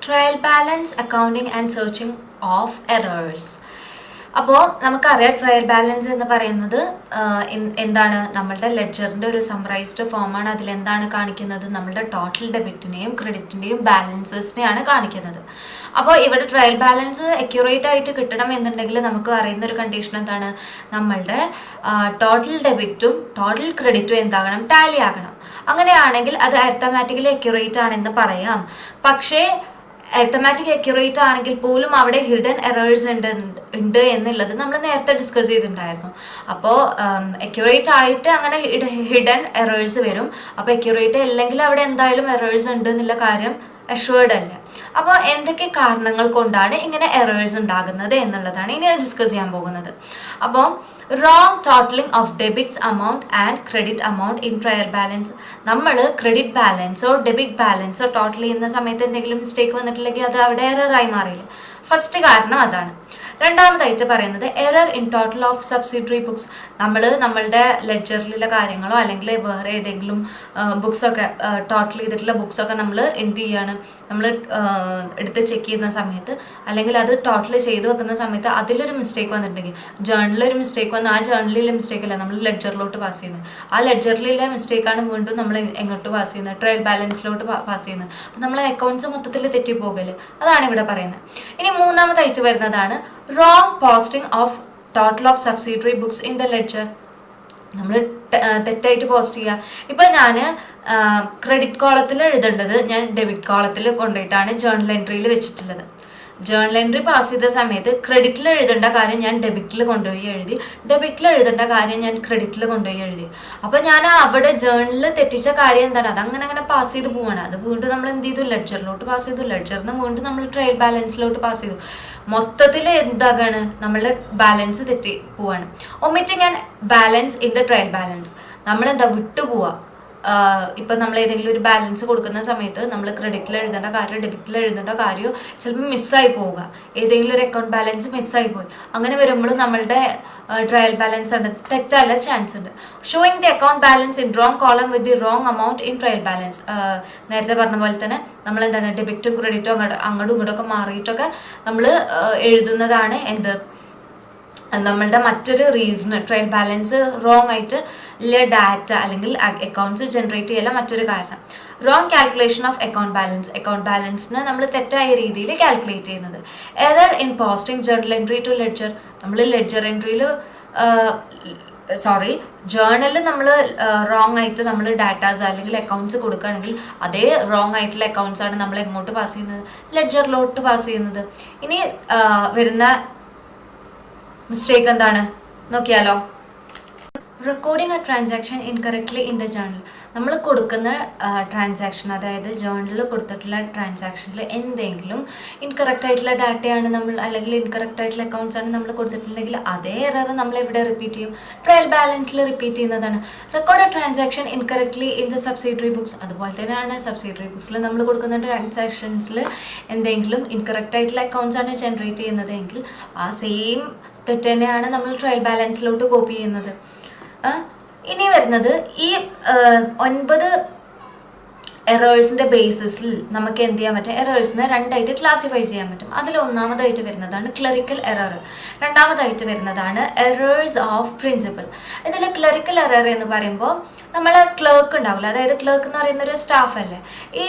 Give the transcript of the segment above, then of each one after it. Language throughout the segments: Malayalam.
Trial balance accounting and searching of errors. അപ്പോൾ നമുക്കറിയാം ട്രയൽ ബാലൻസ് എന്ന് പറയുന്നത് എന്താണ്, നമ്മളുടെ ലെഡ്ജറിൻ്റെ ഒരു സമ്മറൈസ്ഡ് ഫോമാണ്. അതിലെന്താണ് കാണിക്കുന്നത്, നമ്മളുടെ ടോട്ടൽ ഡെബിറ്റിനെയും ക്രെഡിറ്റിൻ്റെയും ബാലൻസസിനെയാണ് കാണിക്കുന്നത്. അപ്പോൾ ഇവിടെ ട്രയൽ ബാലൻസ് അക്യുറേറ്റ് ആയിട്ട് കിട്ടണം എന്നുണ്ടെങ്കിൽ നമുക്ക് അറിയുന്ന ഒരു കണ്ടീഷൻ എന്താണ്, നമ്മളുടെ ടോട്ടൽ ഡെബിറ്റും ടോട്ടൽ ക്രെഡിറ്റും എന്താകണം, ടാലി ആകണം. അങ്ങനെയാണെങ്കിൽ അത് അരിത്തമാറ്റിക്കലി അക്യുറേറ്റ് ആണെന്ന് പറയാം. പക്ഷേ അരിത്തമാറ്റിക് അക്യുറേറ്റ് ആണെങ്കിൽ പോലും അവിടെ ഹിഡൻ എറേഴ്സ് ഉണ്ട് എന്നുള്ളത് നമ്മൾ നേരത്തെ ഡിസ്കസ് ചെയ്തിട്ടുണ്ടായിരുന്നു. അപ്പോൾ അക്യുറേറ്റ് ആയിട്ട് അങ്ങനെ ഹിഡൻ എറേഴ്സ് വരും. അപ്പോൾ അക്യുറേറ്റ് അല്ലെങ്കിൽ അവിടെ എന്തായാലും എറേഴ്സ് ഉണ്ട് എന്നുള്ള കാര്യം അഷ്വേർഡ് അല്ല. അപ്പോൾ എന്തൊക്കെ കാരണങ്ങൾ കൊണ്ടാണ് ഇങ്ങനെ എറേഴ്സ് ഉണ്ടാകുന്നത് എന്നുള്ളതാണ് ഇനി ഡിസ്കസ് ചെയ്യാൻ പോകുന്നത്. അപ്പോൾ wrong totalling of debits amount and credit amount in trial balance. നമ്മൾ ക്രെഡിറ്റ് ബാലൻസോ ഡെബിറ്റ് ബാലൻസോ ടോട്ടൽ ചെയ്യുന്ന സമയത്ത് എന്തെങ്കിലും മിസ്റ്റേക്ക് വന്നിട്ടില്ലെങ്കിൽ അത് അവിടെ എററായി മാറിയില്ല. ഫസ്റ്റ് കാരണം അതാണ്. രണ്ടാമതായിട്ട് പറയുന്നത് error in total of subsidiary books. നമ്മളുടെ ലെഡ്ജറിലുള്ള കാര്യങ്ങളോ അല്ലെങ്കിൽ വേറെ ഏതെങ്കിലും ബുക്സൊക്കെ ടോട്ടൽ ചെയ്തിട്ടുള്ള ബുക്സൊക്കെ നമ്മൾ എന്ത് ചെയ്യാണ്, നമ്മൾ എടുത്ത് ചെക്ക് ചെയ്യുന്ന സമയത്ത് അല്ലെങ്കിൽ അത് ടോട്ടൽ ചെയ്ത് വെക്കുന്ന സമയത്ത് അതിലൊരു മിസ്റ്റേക്ക് വന്നിട്ടുണ്ടെങ്കിൽ, ജേർണലൊരു മിസ്റ്റേക്ക് വന്ന് ആ ജേർണലിലെ മിസ്റ്റേക്ക് അല്ല നമ്മൾ ലെഡ്ജറിലോട്ട് പാസ് ചെയ്യുന്നത്, ആ ലെഡ്ജറിലെ മിസ്റ്റേക്കാണ് വീണ്ടും നമ്മൾ എങ്ങോട്ട് പാസ് ചെയ്യുന്നത്, ട്രയൽ ബാലൻസിലോട്ട് പാസ് ചെയ്യുന്നത്. അപ്പം നമ്മൾ അക്കൗണ്ട്സ് മൊത്തത്തിൽ തെറ്റിപ്പോകല്, അതാണ് ഇവിടെ പറയുന്നത്. ഇനി മൂന്നാമതായിട്ട് വരുന്നതാണ് wrong posting of total of subsidiary books in the ledger. നമ്മൾ തെറ്റായിട്ട് പോസ്റ്റ് ചെയ്യുക. ഇപ്പം ഞാൻ ക്രെഡിറ്റ് കോളത്തിൽ എഴുതേണ്ടത് ഞാൻ ഡെബിറ്റ് കോളത്തിൽ കൊണ്ടുപോയിട്ടാണ് ജേർണൽ എൻട്രിയിൽ വെച്ചിട്ടുള്ളത്. ജേർണൽ എൻട്രി പാസ് ചെയ്ത സമയത്ത് ക്രെഡിറ്റിൽ എഴുതേണ്ട കാര്യം ഞാൻ ഡെബിറ്റിൽ കൊണ്ടുപോയി എഴുതി, ഡെബിറ്റിൽ എഴുതേണ്ട കാര്യം ഞാൻ ക്രെഡിറ്റിൽ കൊണ്ടുപോയി എഴുതി. അപ്പം ഞാൻ അവിടെ ജേർണലിൽ തെറ്റിച്ച കാര്യം എന്താണ്, അതങ്ങനെ പാസ് ചെയ്ത് പോവാണ്. അത് വീണ്ടും നമ്മൾ എന്ത് ചെയ്തു, ലെഡ്ജറിലോട്ട് പാസ് ചെയ്തു, ലെഡ്ജറിൽ നിന്ന് വീണ്ടും നമ്മൾ ട്രയൽ ബാലൻസിലോട്ട് പാസ് ചെയ്തു. മൊത്തത്തിൽ എന്താകാണ്, നമ്മളുടെ ബാലൻസ് തെറ്റി പോവാണ്. Omitting and balance in the trial balance. നമ്മളെന്താ വിട്ടുപോവുക. ഇപ്പം നമ്മൾ ഏതെങ്കിലും ഒരു ബാലൻസ് കൊടുക്കുന്ന സമയത്ത് നമ്മൾ ക്രെഡിറ്റിൽ എഴുതേണ്ട കാര്യം ഡെബിറ്റിൽ എഴുതേണ്ട കാര്യം ചിലപ്പോൾ മിസ്സായി പോവുക, ഏതെങ്കിലും ഒരു അക്കൗണ്ട് ബാലൻസ് മിസ്സായി പോയി. അങ്ങനെ വരുമ്പോൾ നമ്മളുടെ ട്രയൽ ബാലൻസ് ഉണ്ട് തെറ്റല്ല ചാൻസ് ഉണ്ട്. Showing the account balance in wrong column with the wrong amount in trial balance. നേരത്തെ പറഞ്ഞ പോലെ തന്നെ നമ്മൾ എന്താണ് ഡെബിറ്റും ക്രെഡിറ്റും അങ്ങോട്ടും ഇങ്ങോട്ടൊക്കെ മാറിയിട്ടൊക്കെ നമ്മൾ എഴുതുന്നതാണ് എന്ത്, നമ്മളുടെ മറ്റൊരു റീസൺ. ട്രയൽ ബാലൻസ് റോങ് ആയിട്ട് ഇല്ല ഡാറ്റ അല്ലെങ്കിൽ അക്കൗണ്ട്സ് ജനറേറ്റ് ചെയ്യല മറ്റൊരു കാരണം. Wrong calculation of account balance. Account ബാലൻസിന് നമ്മൾ തെറ്റായ രീതിയിൽ കാൽക്കുലേറ്റ് ചെയ്യുന്നത്. Error in posting journal entry to ledger. നമ്മൾ ലെഡ്ജർ എൻട്രിയിൽ ജേർണലിൽ നമ്മൾ റോങ് ആയിട്ട് നമ്മൾ ഡാറ്റാസ് അല്ലെങ്കിൽ അക്കൗണ്ട്സ് കൊടുക്കുകയാണെങ്കിൽ അതേ റോങ് ആയിട്ടുള്ള അക്കൗണ്ട്സ് ആണ് നമ്മൾ എങ്ങോട്ട് പാസ് ചെയ്യുന്നത്, ലെഡ്ജറിലോട്ട് പാസ് ചെയ്യുന്നത്. ഇനി വരുന്ന മിസ്റ്റേക്ക് എന്താണ് നോക്കിയാലോ. Recording A transaction incorrectly in the journal. നമ്മൾ കൊടുക്കുന്ന ട്രാൻസാക്ഷൻ, അതായത് ജേർണലിൽ കൊടുത്തിട്ടുള്ള ട്രാൻസാക്ഷനിൽ എന്തെങ്കിലും ഇൻകറക്റ്റ് ആയിട്ടുള്ള ഡാറ്റയാണ് നമ്മൾ അല്ലെങ്കിൽ ഇൻകറക്റ്റ് ആയിട്ടുള്ള അക്കൗണ്ട്സ് ആണ് നമ്മൾ കൊടുത്തിട്ടുണ്ടെങ്കിൽ അതേ എറർ നമ്മൾ എവിടെ റിപ്പീറ്റ് ചെയ്യും, ട്രയൽ ബാലൻസിൽ റിപ്പീറ്റ് ചെയ്യുന്നതാണ്. Record transaction incorrectly in the subsidiary books. അതുപോലെ തന്നെയാണ് സബ്സിഡറി ബുക്സിൽ നമ്മൾ കൊടുക്കുന്ന ട്രാൻസാക്ഷൻസിൽ എന്തെങ്കിലും ഇൻകറക്റ്റ് ആയിട്ടുള്ള അക്കൗണ്ട്സ് ആണ് ജനറേറ്റ് ചെയ്യുന്നത് എങ്കിൽ ആ സെയിം തെറ്റ് തന്നെയാണ് നമ്മൾ ട്രയൽ ബാലൻസിലോട്ട് കോപ്പി ചെയ്യുന്നത്. ഇനി വരുന്നത് ഈ 9 എറേഴ്സിന്റെ ബേസിസിൽ നമുക്ക് എന്ത് ചെയ്യാൻ പറ്റും, എറേഴ്സിനെ രണ്ടായിട്ട് ക്ലാസിഫൈ ചെയ്യാൻ പറ്റും. അതിൽ ഒന്നാമതായിട്ട് വരുന്നതാണ് ക്ലറിക്കൽ എറർ, രണ്ടാമതായിട്ട് വരുന്നതാണ് എറേഴ്സ് ഓഫ് പ്രിൻസിപ്പൽ. ഇതിൽ ക്ലറിക്കൽ എറർ എന്ന് പറയുമ്പോൾ നമ്മളെ ക്ലർക്ക് ഉണ്ടാവില്ല, അതായത് ക്ലർക്ക് എന്ന് പറയുന്ന ഒരു സ്റ്റാഫ് അല്ലേ, ഈ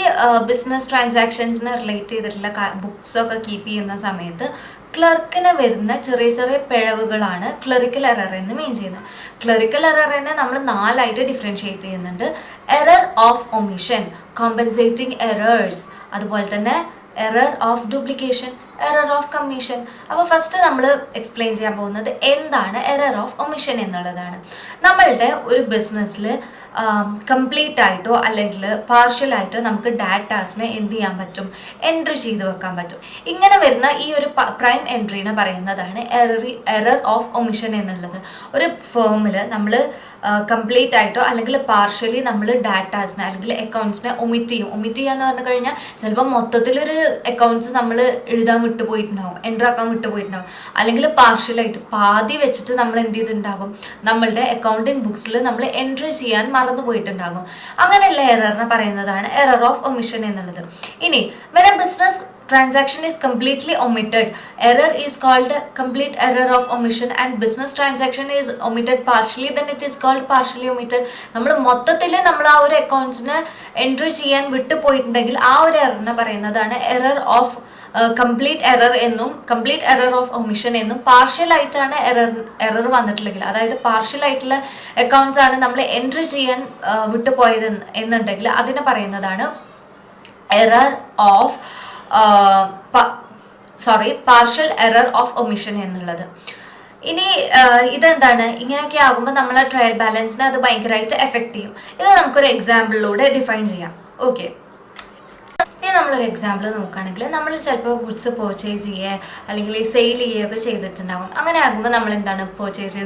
ബിസിനസ് ട്രാൻസാക്ഷൻസിനെ റിലേറ്റ് ചെയ്തിട്ടുള്ള ബുക്സൊക്കെ കീപ്പ് ചെയ്യുന്ന സമയത്ത് ക്ലർക്കിന് വരുന്ന ചെറിയ ചെറിയ പിഴവുകളാണ് ക്ലറിക്കൽ എറർ എന്ന് മീൻ ചെയ്യുന്നത്. ക്ലറിക്കൽ എററിനെ നമ്മൾ 4ആയിട്ട് ഡിഫറൻഷിയേറ്റ് ചെയ്യുന്നുണ്ട്. Error of omission, compensating errors, അതുപോലെ തന്നെ error of duplication, error of commission. അപ്പോൾ ഫസ്റ്റ് നമ്മൾ എക്സ്പ്ലെയിൻ ചെയ്യാൻ പോകുന്നത് എന്താണ് എറർ ഓഫ് ഒമിഷൻ എന്നുള്ളതാണ്. നമ്മളുടെ ഒരു ബിസിനസ്സിൽ കംപ്ലീറ്റ് ആയിട്ടോ അല്ലെങ്കിൽ പാർഷ്യലായിട്ടോ നമുക്ക് ഡാറ്റാസിനെ എന്ത് ചെയ്യാൻ പറ്റും, എൻട്രി ചെയ്ത് വെക്കാൻ പറ്റും. ഇങ്ങനെ വരുന്ന ഈ ഒരു പ്രൈം എൻട്രീനെ പറയുന്നതാണ് എറർ ഓഫ് ഒമിഷൻ എന്നുള്ളത്. ഒരു ഫേമിൽ നമ്മൾ കംപ്ലീറ്റ് ആയിട്ടോ അല്ലെങ്കിൽ പാർഷ്യലി നമ്മൾ ഡാറ്റാസിനെ അല്ലെങ്കിൽ അക്കൗണ്ട്സിനെ ഒമിറ്റ് ചെയ്യും. ഒമിറ്റ് ചെയ്യാന്ന് പറഞ്ഞു കഴിഞ്ഞാൽ ചിലപ്പോൾ മൊത്തത്തിലൊരു അക്കൗണ്ട്സ് നമ്മൾ എഴുതാൻ വിട്ടുപോയിട്ടുണ്ടാകും, എൻട്രി ആക്കാൻ വിട്ടുപോയിട്ടുണ്ടാകും, അല്ലെങ്കിൽ പാർഷ്യലായിട്ട് പാതി വെച്ചിട്ട് നമ്മൾ എന്ത് ചെയ്തിട്ടുണ്ടാകും, നമ്മളുടെ അക്കൗണ്ടിങ് ബുക്സിൽ നമ്മൾ എൻട്രി ചെയ്യാൻ മറന്നു പോയിട്ടുണ്ടാകും. അങ്ങനെയുള്ള എററിനെ പറയുന്നതാണ് എറർ ഓഫ് ഒമിഷൻ എന്നുള്ളത്. ഇനി when a business transaction is completely omitted, error is called complete error of omission, and business transaction is omitted partially, then it is called partially omitted. നമ്മൾ മൊത്തത്തിൽ നമ്മൾ ആ ഒരു അക്കൗണ്ട്സിന് എൻട്രി ചെയ്യാൻ വിട്ടു പോയിട്ടുണ്ടെങ്കിൽ ആ ഒരു എററിനെ പറയുന്നതാണ് എറർ ഓഫ് കംപ്ലീറ്റ് എറർ എന്നും കംപ്ലീറ്റ് എറർ ഓഫ് ഒമിഷൻ എന്നും. പാർഷ്യൽ ആയിട്ടാണ് എറർ വന്നിട്ടില്ലെങ്കിൽ, അതായത് പാർഷ്യൽ ആയിട്ടുള്ള അക്കൗണ്ട്സ് ആണ് നമ്മൾ എൻട്രി ചെയ്യാൻ വിട്ടുപോയത് എന്നുണ്ടെങ്കിൽ അതിനെ പറയുന്നതാണ് error of partial error of omission എന്നുള്ളത്. ഇനി ഇതെന്താണ്, ഇങ്ങനെയൊക്കെ ആകുമ്പോൾ നമ്മളെ ട്രയൽ ബാലൻസിനെ അത് ഭയങ്കരമായിട്ട് എഫക്റ്റ് ചെയ്യും. ഇത് നമുക്കൊരു എക്സാമ്പിളിലൂടെ ഡിഫൈൻ ചെയ്യാം. ഓക്കെ, ഇനി നമ്മളൊരു എക്സാമ്പിൾ നോക്കുകയാണെങ്കിൽ നമ്മൾ ചിലപ്പോൾ ഗുഡ്സ് പർച്ചേസ് ചെയ്യുക അല്ലെങ്കിൽ സെയിൽ ചെയ്യുകയൊക്കെ ചെയ്തിട്ടുണ്ടാകും. അങ്ങനെ ആകുമ്പോൾ നമ്മൾ എന്താണ് പർച്ചേസ്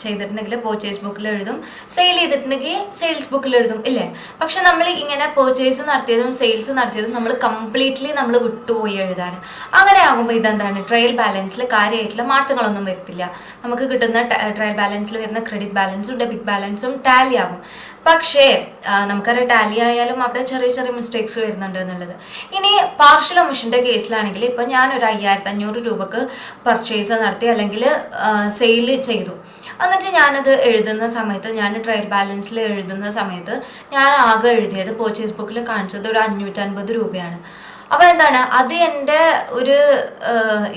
ചെയ്തിട്ടുണ്ടെങ്കിൽ പർച്ചേസ് ബുക്കിൽ എഴുതും, സെയിൽ ചെയ്തിട്ടുണ്ടെങ്കിൽ സെയിൽസ് ബുക്കിൽ എഴുതും, ഇല്ലേ? പക്ഷെ നമ്മൾ ഇങ്ങനെ പർച്ചേസ് നടത്തിയതും സെയിൽസ് നടത്തിയതും നമ്മൾ കംപ്ലീറ്റ്ലി നമ്മൾ വിട്ടുപോയി എഴുതാൻ. അങ്ങനെ ആകുമ്പോൾ ഇതെന്താണ്, ട്രയൽ ബാലൻസിൽ കാര്യമായിട്ടുള്ള മാറ്റങ്ങളൊന്നും വരത്തില്ല. നമുക്ക് കിട്ടുന്ന ട്രയൽ ബാലൻസിൽ വരുന്ന ക്രെഡിറ്റ് ബാലൻസും ഡെബിറ്റ് ബാലൻസും ടാലി ആകും. പക്ഷേ നമുക്കറിയാം ടാലി ആയാലും അവിടെ ചെറിയ ചെറിയ മിസ്റ്റേക്സ് വരുന്നുണ്ട് എന്നുള്ളത്. ഇനി പാർഷ്യൽ ഒമിഷൻ്റെ കേസിലാണെങ്കിൽ ഇപ്പം ഞാനൊരു 5500 രൂപക്ക് പർച്ചേസ് നടത്തി അല്ലെങ്കിൽ സെയിൽ ചെയ്തു. എന്നിട്ട് ഞാനത് എഴുതുന്ന സമയത്ത്, ഞാൻ ട്രയൽ ബാലൻസിൽ എഴുതുന്ന സമയത്ത് ഞാൻ ആകെ എഴുതിയത് പർച്ചേസ് ബുക്കിൽ കാണിച്ചത് ഒരു 550 രൂപയാണ്. അപ്പോൾ എന്താണ്, അത് എൻ്റെ ഒരു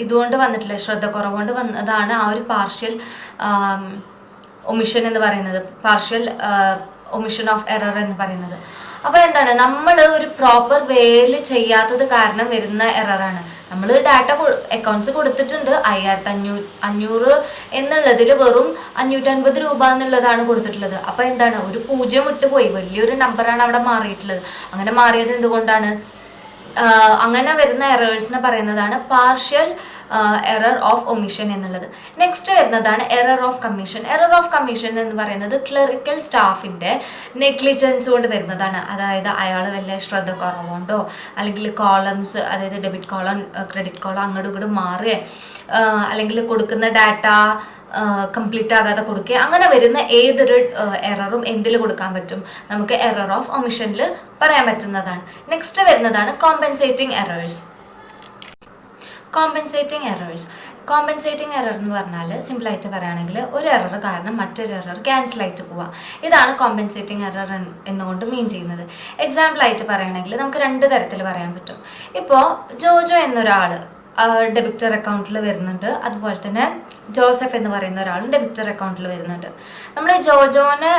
ഇതുകൊണ്ട് വന്നിട്ടില്ല, ശ്രദ്ധക്കുറവുകൊണ്ട് വന്നതാണ് ആ ഒരു പാർഷ്യൽ ഒമിഷൻ എന്ന് പറയുന്നത്, പാർഷ്യൽ ഒമിഷൻ ഓഫ് എറർ എന്ന് പറയുന്നത്. അപ്പോൾ എന്താണ്, നമ്മൾ ഒരു പ്രോപ്പർ വേയിൽ ചെയ്യാത്തത് കാരണം വരുന്ന എററാണ്. നമ്മൾ ഡാറ്റ അക്കൗണ്ട്സ് കൊടുത്തിട്ടുണ്ട്, 5500 എന്നുള്ളതിൽ വെറും 550 രൂപ എന്നുള്ളതാണ് കൊടുത്തിട്ടുള്ളത്. അപ്പോൾ എന്താണ്, ഒരു 0 വിട്ടുപോയി, വലിയൊരു നമ്പറാണ് അവിടെ മാറിയിട്ടുള്ളത്. അങ്ങനെ മാറിയത് എന്തുകൊണ്ടാണ്? അങ്ങനെ വരുന്ന എറേഴ്സിനെ പറയുന്നതാണ് പാർഷ്യൽ എറർ ഓഫ് ഒമിഷൻ എന്നുള്ളത്. നെക്സ്റ്റ് വരുന്നതാണ് error of commission. Error of commission എന്ന് പറയുന്നത് ക്ലറിക്കൽ സ്റ്റാഫിൻ്റെ നെഗ്ലിജൻസ് കൊണ്ട് വരുന്നതാണ്. അതായത് അയാൾ വല്ല ശ്രദ്ധ കുറവുണ്ടോ അല്ലെങ്കിൽ കോളംസ്, അതായത് ഡെബിറ്റ് കോളം ക്രെഡിറ്റ് കോളം അങ്ങോട്ടും ഇങ്ങോട്ടും മാറുക, അല്ലെങ്കിൽ കൊടുക്കുന്ന ഡാറ്റ കംപ്ലീറ്റ് ആകാതെ കൊടുക്കുക, അങ്ങനെ വരുന്ന ഏതൊരു എററും എന്തിൽ കൊടുക്കാൻ പറ്റും, നമുക്ക് എറർ ഓഫ് ഒമിഷനിൽ പറയാൻ പറ്റുന്നതാണ്. നെക്സ്റ്റ് വരുന്നതാണ് കോമ്പൻസേറ്റിംഗ് എറേഴ്സ്. കോമ്പൻസേറ്റിംഗ് എറർ എന്ന് പറഞ്ഞാൽ സിമ്പിളായിട്ട് പറയുകയാണെങ്കിൽ ഒരു എറർ കാരണം മറ്റൊരു എറർ ക്യാൻസൽ ആയിട്ട് പോവാം. ഇതാണ് കോമ്പൻസേറ്റിംഗ് എറർ എന്നുകൊണ്ട് മീൻ ചെയ്യുന്നത്. എക്സാമ്പിളായിട്ട് പറയുകയാണെങ്കിൽ നമുക്ക് 2 തരത്തിൽ പറയാൻ പറ്റും. ഇപ്പോൾ ജോജോ എന്നൊരാൾ ഡെബിറ്റർ അക്കൗണ്ടിൽ വരുന്നുണ്ട്, അതുപോലെ തന്നെ ജോസഫ് എന്ന് പറയുന്ന ഒരാളും ഡെബിറ്റർ അക്കൗണ്ടിൽ വരുന്നുണ്ട്. നമ്മൾ ജോജോനെ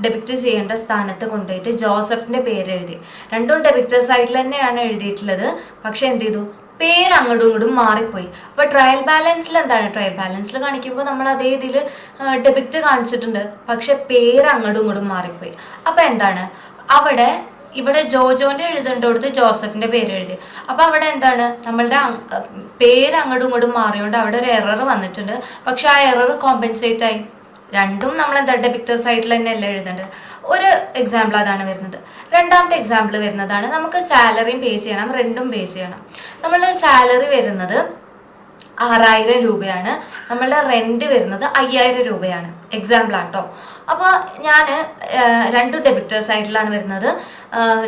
ഡെബിറ്റ് ചെയ്യേണ്ട സ്ഥാനത്ത് കൊണ്ടുപോയിട്ട് ജോസഫിൻ്റെ പേര് എഴുതി. രണ്ടും ഡെബിറ്റർ സൈഡിൽ തന്നെയാണ് എഴുതിയിട്ടുള്ളത്, പക്ഷെ എന്ത് ചെയ്തു, പേര് അങ്ങോട്ടും ഇങ്ങോട്ടും മാറിപ്പോയി. അപ്പോൾ ട്രയൽ ബാലൻസിൽ എന്താണ്, ട്രയൽ ബാലൻസിൽ കാണിക്കുമ്പോൾ നമ്മൾ അതേ ഇതിൽ ഡെബിറ്റ് കാണിച്ചിട്ടുണ്ട്, പക്ഷെ പേര് അങ്ങോട്ടും ഇങ്ങോട്ടും മാറിപ്പോയി. അപ്പോൾ എന്താണ്, ഇവിടെ ജോജോന്റെ എഴുതേണ്ടടുത്ത് ജോസഫിന്റെ പേര് എഴുതി. അപ്പൊ അവിടെ എന്താണ്, നമ്മളുടെ പേര് അങ്ങോട്ടും ഇങ്ങോട്ടും മാറിയോണ്ട് അവിടെ ഒരു എറർ വന്നിട്ടുണ്ട്. പക്ഷെ ആ എറർ കോമ്പൻസേറ്റ് ആയി. രണ്ടും നമ്മൾ എന്താ ഡെബിറ്റർ സൈഡിൽ തന്നെയല്ല എഴുതേണ്ടത്. ഒരു എക്സാമ്പിൾ അതാണ് വരുന്നത്. രണ്ടാമത്തെ എക്സാമ്പിൾ വരുന്നതാണ്, നമുക്ക് സാലറിയും പേ ചെയ്യണം, റെന്റും പേ ചെയ്യണം. നമ്മളുടെ സാലറി വരുന്നത് 6000 രൂപയാണ്, നമ്മളുടെ റെന്റ് വരുന്നത് 5000 രൂപയാണ്. എക്സാമ്പിൾ ആട്ടോ. അപ്പോൾ ഞാൻ 2 ഡെബിറ്റർ സൈഡിലാണ് വരുന്നത്.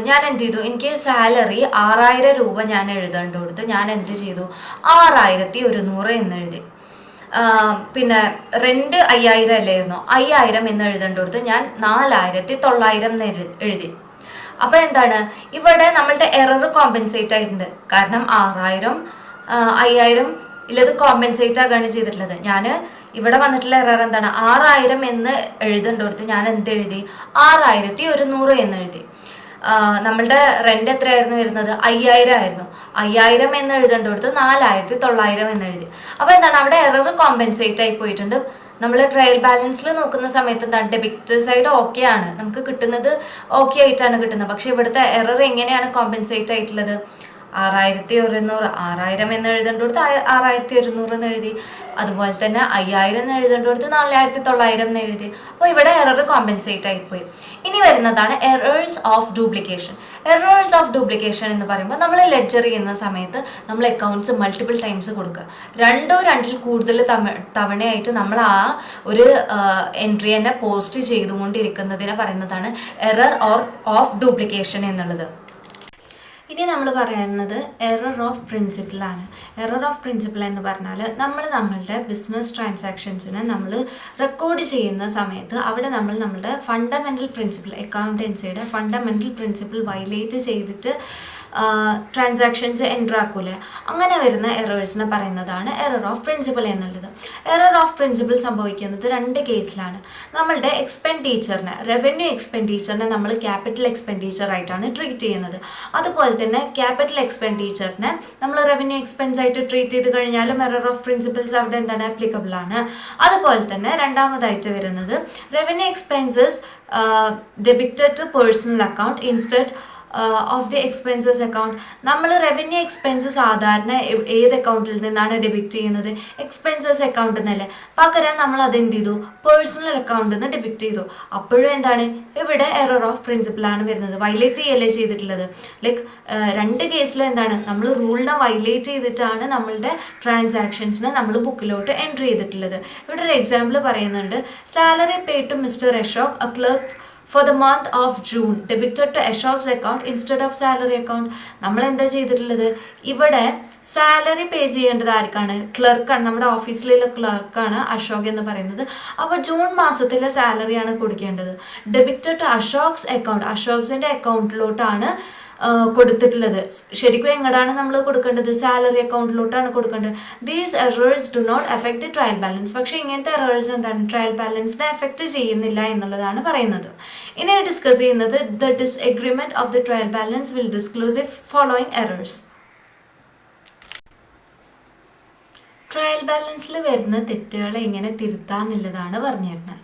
ഞാൻ എന്ത് ചെയ്തു, എനിക്ക് സാലറി 6000 രൂപ ഞാൻ എഴുതേണ്ട കൊടുത്ത് ഞാൻ എന്ത് ചെയ്തു, 6100 എന്ന് എഴുതി. പിന്നെ റെന്റ് 5000 അല്ലായിരുന്നു, 5000 എന്ന് എഴുതേണ്ട കൊടുത്ത് ഞാൻ 4900 എന്ന് എഴുതി. അപ്പൊ എന്താണ്, ഇവിടെ നമ്മളുടെ എറർ കോമ്പൻസേറ്റ് ആയിട്ടുണ്ട്. കാരണം 6000 5000 ഇല്ലത് കോമ്പൻസേറ്റ് ആകാണ് ചെയ്തിട്ടുള്ളത്. ഞാൻ ഇവിടെ വന്നിട്ടുള്ള എറർ എന്താണ്, 6000 എന്ന് എഴുതേണ്ട കൊടുത്ത് ഞാൻ എന്ത് എഴുതി, 6100 എന്ന് എഴുതി. നമ്മളുടെ റെന്റ് എത്രയായിരുന്നു വരുന്നത്, 5000 ആയിരുന്നു. 5000 എന്ന് എഴുതേണ്ട കൊടുത്ത് 4900 എന്ന് എഴുതി. അപ്പൊ എന്താണ്, അവിടെ എറർ കോമ്പൻസേറ്റ് ആയി പോയിട്ടുണ്ട്. നമ്മൾ ട്രയൽ ബാലൻസിൽ നോക്കുന്ന സമയത്ത് എന്താണ്, ഡെബിറ്റ് സൈഡ് ഓക്കെ ആണ്, നമുക്ക് കിട്ടുന്നത് ഓക്കെ ആയിട്ടാണ് കിട്ടുന്നത്. പക്ഷെ ഇവിടുത്തെ എറർ എങ്ങനെയാണ് കോമ്പൻസേറ്റ് ആയിട്ടുള്ളത്, 6100 6000 എന്ന് എഴുതേണ്ട കൊടുത്ത് 6100 എന്ന് എഴുതി. അതുപോലെ തന്നെ 5000 എന്ന് എഴുതേണ്ട കൊടുത്ത് 4900 എന്ന് എഴുതി. അപ്പോൾ ഇവിടെ എറർ കോമ്പൻസേറ്റ് ആയിപ്പോയി. ഇനി വരുന്നതാണ് errors of duplication. Errors of duplication എന്ന് പറയുമ്പോൾ നമ്മൾ ലെഡ്ജർ ചെയ്യുന്ന സമയത്ത് നമ്മൾ അക്കൗണ്ട്സ് മൾട്ടിപ്പിൾ ടൈംസ് കൊടുക്കുക. 2 or 2 കൂടുതൽ തവണയായിട്ട് നമ്മൾ ആ ഒരു എൻട്രി തന്നെ പോസ്റ്റ് ചെയ്തുകൊണ്ടിരിക്കുന്നതിനെ പറയുന്നതാണ് എറർ ഓഫ് ഡ്യൂപ്ലിക്കേഷൻ എന്നുള്ളത്. ഇനി നമ്മൾ പറയുന്നത് എറർ ഓഫ് പ്രിൻസിപ്പിളാണ്. എറർ ഓഫ് പ്രിൻസിപ്പിൾ എന്ന് പറഞ്ഞാൽ നമ്മളുടെ ബിസിനസ് ട്രാൻസാക്ഷൻസിനെ നമ്മൾ റെക്കോർഡ് ചെയ്യുന്ന സമയത്ത് അവിടെ നമ്മളുടെ ഫണ്ടമെൻ്റൽ പ്രിൻസിപ്പിൾ, അക്കൗണ്ടൻസിയുടെ ഫണ്ടമെൻ്റൽ പ്രിൻസിപ്പിൾ വയലേറ്റ് ചെയ്തിട്ട് ട്രാൻസാക്ഷൻസ് എൻ്റർ ആക്കൂലേ, അങ്ങനെ വരുന്ന എറേഴ്സിനെ പറയുന്നതാണ് എറർ ഓഫ് പ്രിൻസിപ്പിൾ എന്നുള്ളത്. എറർ ഓഫ് പ്രിൻസിപ്പിൾ സംഭവിക്കുന്നത് 2 കേസിലാണ്. നമ്മളുടെ എക്സ്പെൻഡിച്ചറിനെ, റവന്യൂ എക്സ്പെൻഡിച്ചറിനെ നമ്മൾ ക്യാപിറ്റൽ എക്സ്പെൻഡിച്ചർ ആയിട്ടാണ് ട്രീറ്റ് ചെയ്യുന്നത്. അതുപോലെ തന്നെ ക്യാപിറ്റൽ എക്സ്പെൻഡിച്ചറിനെ നമ്മൾ റവന്യൂ എക്സ്പെൻസ് ആയിട്ട് ട്രീറ്റ് ചെയ്ത് കഴിഞ്ഞാലും എറർ ഓഫ് പ്രിൻസിപ്പിൾസ് അവിടെ എന്താണ് ആപ്ലിക്കബിൾ ആണ്. അതുപോലെ തന്നെ രണ്ടാമതായിട്ട് വരുന്നത് revenue expenses debited to personal account instead of the expenses account. നമ്മൾ റവന്യൂ എക്സ്പെൻസ് സാധാരണ ഏത് അക്കൗണ്ടിൽ നിന്നാണ് ഡെബിറ്റ് ചെയ്യുന്നത്? എക്സ്പെൻസസ് അക്കൗണ്ടിൽ നിന്നല്ലേ. പകരം നമ്മൾ അതെന്ത് ചെയ്തു? പേഴ്സണൽ അക്കൗണ്ടിൽ നിന്ന് ഡെബിറ്റ് ചെയ്തു. അപ്പോഴും എന്താണ് ഇവിടെ എറർ ഓഫ് പ്രിൻസിപ്പിളാണ് വരുന്നത്. വയലേറ്റ് ചെയ്യല്ലേ ചെയ്തിട്ടുള്ളത്. ലൈക്ക് 2 കേസിലും എന്താണ് നമ്മൾ റൂളിനെ വയലേറ്റ് ചെയ്തിട്ടാണ് നമ്മളുടെ ട്രാൻസാക്ഷൻസിനെ നമ്മൾ ബുക്കിലോട്ട് എൻട്രി ചെയ്തിട്ടുള്ളത്. ഇവിടെ ഒരു എക്സാമ്പിൾ പറയുന്നുണ്ട്. Salary pay to mister Ashok, a clerk for the month of June debited to Ashok's account instead of salary account. നമ്മൾ എന്താ ചെയ്തിട്ടുള്ളത്? ഇവിടെ സാലറി പേ ചെയ്യേണ്ടത് ആർക്കാണ്? ക്ലർക്കാണ്. നമ്മുടെ ഓഫീസിലുള്ള ക്ലർക്കാണ് അശോക് എന്ന് പറയുന്നത്. അപ്പോൾ ജൂൺ മാസത്തിലെ സാലറിയാണ് കൊടുക്കേണ്ടത്. ഡെബിറ്റഡ് ടു അശോക്സ് അക്കൗണ്ട്, അശോക്സിൻ്റെ അക്കൗണ്ടിലോട്ടാണ് കൊടുത്തിട്ടുള്ളത്. ശരിക്കും എങ്ങോട്ടാണ് നമ്മൾ കൊടുക്കേണ്ടത്? സാലറി അക്കൗണ്ടിലോട്ടാണ് കൊടുക്കേണ്ടത്. These errors do not effect the trial balance. പക്ഷേ ഇങ്ങനത്തെ എറേഴ്സ് എന്താണ് ട്രയൽ ബാലൻസിനെ എഫക്ട് ചെയ്യുന്നില്ല എന്നുള്ളതാണ് പറയുന്നത്. ഇനി ഡിസ്കസ് ചെയ്യുന്നത് the disagreement of the trial balance will disclose if following errors. Trial ബാലൻസിൽ വരുന്ന തെറ്റുകളെ എങ്ങനെ തിരുത്താന്നുള്ളതാണ് പറഞ്ഞിരുന്നത്.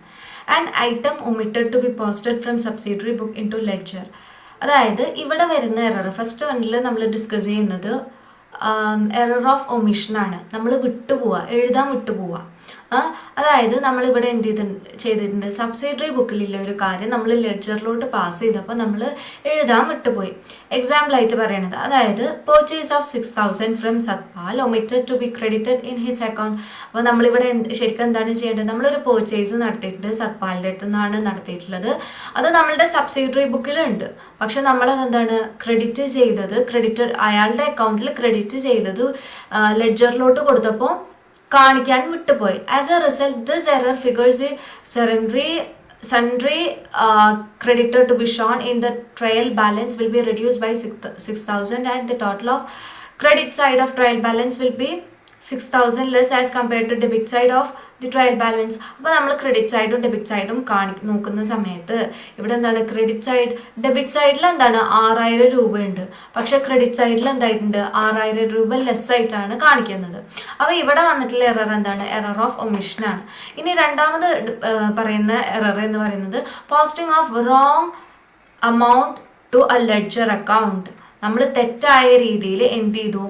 An item omitted to be posted from subsidiary book into ledger. അതായത് ഇവിടെ വരുന്ന എറർ ഫസ്റ്റ് വണ്ണിൽ നമ്മൾ ഡിസ്കസ് ചെയ്യുന്നത് എറർ ഓഫ് ഒമിഷനാണ്. നമ്മൾ വിട്ടുപോവുക, എഴുതാൻ വിട്ടുപോവുക. അതായത് നമ്മളിവിടെ എന്ത് ചെയ്തിട്ടുണ്ട്? സബ്സിഡറി ബുക്കിലുള്ള ഒരു കാര്യം നമ്മൾ ലെഡ്ജറിലോട്ട് പാസ് ചെയ്തപ്പോൾ നമ്മൾ എഴുതാൻ വിട്ടുപോയി. എക്സാമ്പിളായിട്ട് പറയണത്, അതായത് purchase of 6,000 from Satpal omitted to be credited in his account. അപ്പോൾ നമ്മളിവിടെ ശരിക്കും എന്താണ് ചെയ്യേണ്ടത്? നമ്മളൊരു പർച്ചേസ് നടത്തിയിട്ടുണ്ട്, സത്പാലിൻ്റെ അടുത്ത് നിന്നാണ് നടത്തിയിട്ടുള്ളത്. അത് നമ്മളുടെ സബ്സിഡറി ബുക്കിലുണ്ട്. പക്ഷെ നമ്മളത് എന്താണ് ക്രെഡിറ്റ് ചെയ്തത്, അയാളുടെ അക്കൗണ്ടിൽ ക്രെഡിറ്റ് ചെയ്തത് ലെഡ്ജറിലോട്ട് കൊടുത്തപ്പോൾ കാണിക്കാൻ വിട്ടുപോയി. As A result this error figures the sundry creditor to be shown in the trial balance will be reduced by 6,000 and the total of credit side of trial balance will be 6,000 less as compared to debit side of the trial balance. അപ്പോൾ നമ്മൾ ക്രെഡിറ്റ് സൈഡും ഡെബിറ്റ് സൈഡും നോക്കുന്ന സമയത്ത് ഇവിടെ എന്താണ് ക്രെഡിറ്റ് സൈഡ്, ഡെബിറ്റ് സൈഡിൽ എന്താണ് 6,000 രൂപയുണ്ട്. പക്ഷെ ക്രെഡിറ്റ് സൈഡിൽ എന്തായിട്ടുണ്ട്? 6,000 രൂപ ലെസ് ആയിട്ടാണ് കാണിക്കുന്നത്. അപ്പോൾ ഇവിടെ വന്നിട്ടുള്ള എറർ എന്താണ്? എറർ ഓഫ് ഒമിഷനാണ്. ഇനി രണ്ടാമത് പറയുന്ന എറർ എന്ന് പറയുന്നത് posting of wrong amount to a ledger account. നമ്മൾ തെറ്റായ രീതിയിൽ എന്ത് ചെയ്തു?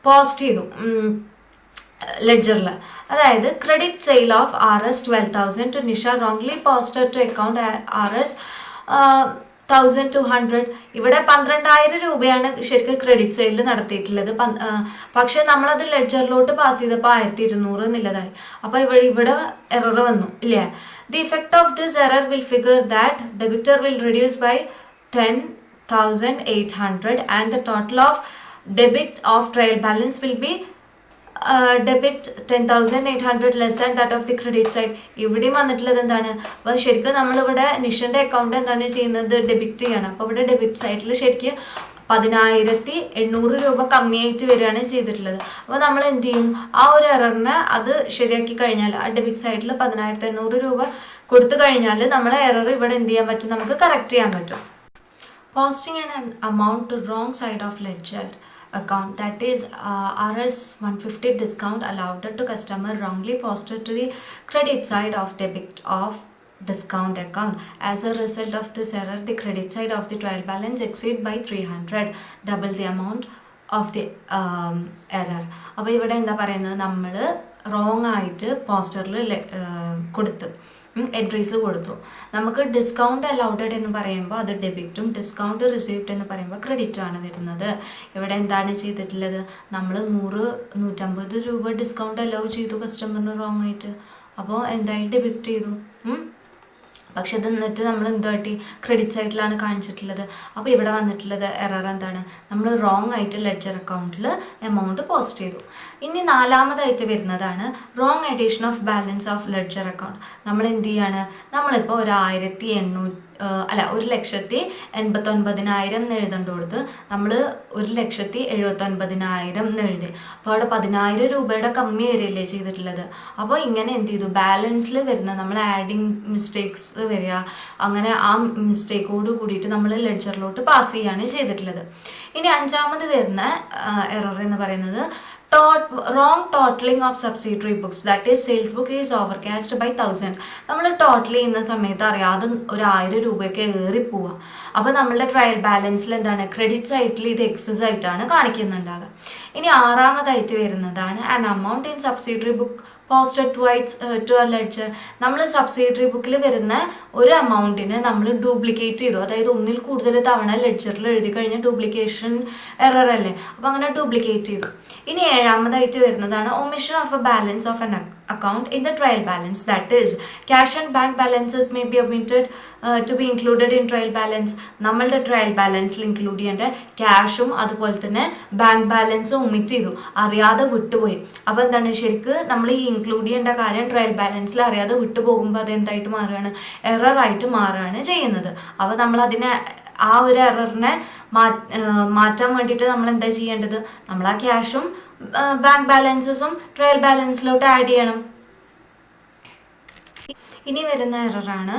പോസ്റ്റ് ചെയ്തു ലെഡ്ജറിൽ. അതായത് credit sale of RS 12,000 to Nisha wrongly posted to account RS 1,200. ഇവിടെ 12,000 രൂപയാണ് ശരിക്കും ക്രെഡിറ്റ് സെയിൽ നടത്തിയിട്ടുള്ളത്. പക്ഷെ നമ്മളത് ലെഡ്ജറിലോട്ട് പാസ് ചെയ്തപ്പോൾ 1,200 എന്നുള്ളതായി. അപ്പോൾ ഇവിടെ എറർ വന്നു ഇല്ലേ? The effect of this error will figure that debtor will reduce by 10,800 and the total of debit of trial balance will be debit 10,800 less than that of the credit side. ഇവിടെയും വന്നിട്ടുള്ളത് എന്താണ്? അപ്പോൾ ശരിക്കും നമ്മളിവിടെ നിഷൻ്റെ അക്കൗണ്ട് എന്താണ് ചെയ്യുന്നത്? ഡെബിറ്റ് ചെയ്യണം. അപ്പോൾ ഇവിടെ ഡെബിറ്റ് സൈഡിൽ ശരിക്കും 10,800 രൂപ കമ്മിയായിട്ട് വരികയാണ് ചെയ്തിട്ടുള്ളത്. അപ്പോൾ നമ്മൾ എന്ത് ചെയ്യും? ആ ഒരു എററിനെ അത് ശരിയാക്കി കഴിഞ്ഞാൽ ആ ഡെബിറ്റ് സൈഡിൽ 10,800 രൂപ കൊടുത്തു കഴിഞ്ഞാൽ നമ്മളെ എറർ ഇവിടെ എന്ത് ചെയ്യാൻ പറ്റും? നമുക്ക് കറക്റ്റ് ചെയ്യാൻ പറ്റും. Posting an amount to wrong side of ledger account, that is RS 150 discount allowed to customer wrongly posted to the credit side of debit of discount account. As a result of this error, the credit side of the trial balance exceed by 300, double the amount of the error. അപ്പോൾ ഇവിടെ എന്താ പറയുന്നത്? നമ്മൾ റോങ് ആയിട്ട് പോസ്റ്ററിൽ കൊടുത്തു, എൻട്രീസ് കൊടുത്തു. നമുക്ക് ഡിസ്കൗണ്ട് അലൗഡഡ് എന്ന് പറയുമ്പോൾ അത് ഡെബിറ്റും ഡിസ്കൗണ്ട് റിസീവ്ഡ് എന്ന് പറയുമ്പോൾ ക്രെഡിറ്റും ആണ് വരുന്നത്. ഇവിടെ എന്താണ് ചെയ്തിട്ടുള്ളത്? നമ്മൾ 100-150 രൂപ ഡിസ്കൗണ്ട് അലൗ ചെയ്തു കസ്റ്റമറിന് റോങ് ആയിട്ട്. അപ്പോൾ എന്തായി? ഡെബിറ്റ് ചെയ്തു. പക്ഷെ ഇത് എന്നിട്ട് നമ്മൾ എന്ത് പറ്റി ക്രെഡിറ്റ് സൈഡിലാണ് കാണിച്ചിട്ടുള്ളത്. അപ്പോൾ ഇവിടെ വന്നിട്ടുള്ളത് എറർ എന്താണ്, നമ്മൾ റോങ് ആയിട്ട് ലെഡ്ജർ അക്കൗണ്ടിൽ എമൗണ്ട് പോസ്റ്റ് ചെയ്തു. ഇനി നാലാമതായിട്ട് വരുന്നതാണ് wrong addition of balance of ledger account. നമ്മൾ എന്ത് ചെയ്യാണ്, നമ്മളിപ്പോൾ 1,89,000 എന്ന് എഴുതേണ്ട കൊടുത്ത് നമ്മൾ 1,79,000 എന്ന് എഴുതി. അപ്പോൾ അവിടെ 10,000 രൂപയുടെ കമ്മി വരികയല്ലേ ചെയ്തിട്ടുള്ളത്. അപ്പോൾ ഇങ്ങനെ എന്ത് ചെയ്തു, ബാലൻസിൽ വരുന്ന നമ്മൾ ആഡിങ് മിസ്റ്റേക്സ് വരിക, അങ്ങനെ ആ മിസ്റ്റേക്കോട് കൂടിയിട്ട് നമ്മൾ ലെഡ്ജറിലോട്ട് പാസ് ചെയ്യുകയാണ് ചെയ്തിട്ടുള്ളത്. ഇനി അഞ്ചാമത് വരുന്ന എറർ എന്ന് പറയുന്നത് wrong totaling of subsidiary books, that is sales book is overcast by 1,000. നമ്മൾ ടോട്ടൽ ചെയ്യുന്ന സമയത്ത് അറിയാതെ 1,000 രൂപയൊക്കെ ഏറിപ്പോവുക. അപ്പോൾ നമ്മളുടെ ട്രയൽ ബാലൻസിൽ എന്താണ്, ക്രെഡിറ്റ് സൈഡിൽ ഇത് എക്സസ് ആയിട്ടാണ് കാണിക്കുന്നുണ്ടാകുക. ഇനി ആറാമതായിട്ട് വരുന്നതാണ് an amount in subsidiary book posted twice to a ledger. നമ്മൾ സബ്സിഡറി ബുക്കിൽ വരുന്ന ഒരു എമൗണ്ടിന് നമ്മൾ ഡ്യൂപ്ലിക്കേറ്റ് ചെയ്തു, അതായത് ഒന്നിൽ കൂടുതൽ തവണ ലെഡ്ജറിൽ എഴുതി കഴിഞ്ഞാൽ ഡ്യൂപ്ലിക്കേഷൻ എറർ അല്ലേ, അപ്പോൾ അങ്ങനെ ഡ്യൂപ്ലിക്കേറ്റ് ചെയ്തു. ഇനി ഏഴാമതായിട്ട് വരുന്നതാണ് omission of a balance of an account in the trial balance, that is cash and bank balances may be omitted to be included in trial balance. നമ്മളുടെ ട്രയൽ ബാലൻസിൽ ഇൻക്ലൂഡ് ചെയ്യേണ്ട ക്യാഷും അതുപോലെ തന്നെ ബാങ്ക് ബാലൻസും ഒമിറ്റ് ചെയ്തു, അറിയാതെ വിട്ടുപോയി. അപ്പോൾ എന്താണ്, ശരിക്ക് നമ്മൾ ഈ ഇൻക്ലൂഡ് ചെയ്യേണ്ട കാര്യം ട്രയൽ ബാലൻസിൽ അറിയാതെ വിട്ടുപോകുമ്പോൾ അത് എന്തായിട്ട് മാറുകയാണ്, എററായിട്ട് മാറുകയാണ് ചെയ്യുന്നത്. അപ്പോൾ നമ്മൾ അതിനെ ആ ഒരു എററിനെ മാറ്റാൻ വേണ്ടിയിട്ട് നമ്മൾ എന്താ ചെയ്യേണ്ടത്, നമ്മൾ ആ ക്യാഷും ബാങ്ക് ബാലൻസസും ട്രയൽ ബാലൻസിലോട്ട് ആഡ് ചെയ്യണം. ഇനി വരുന്ന എററാണ്